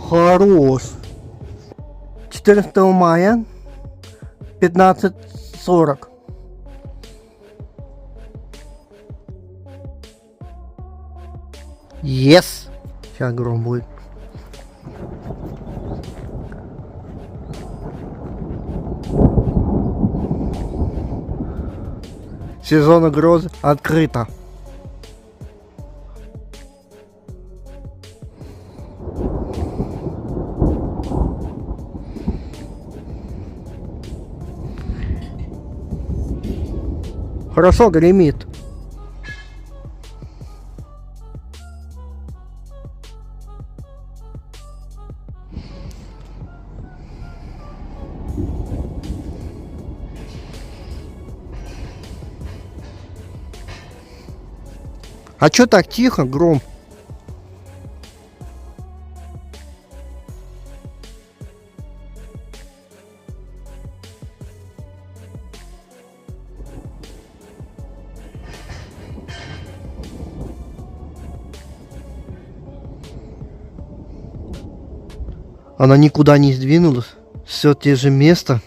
Хорош. 14 мая 15:40. Yes. Сейчас гром будет. Сезон гроз открыто. Хорошо гремит. А чё так тихо, гром? Она никуда не сдвинулась. Все те же место.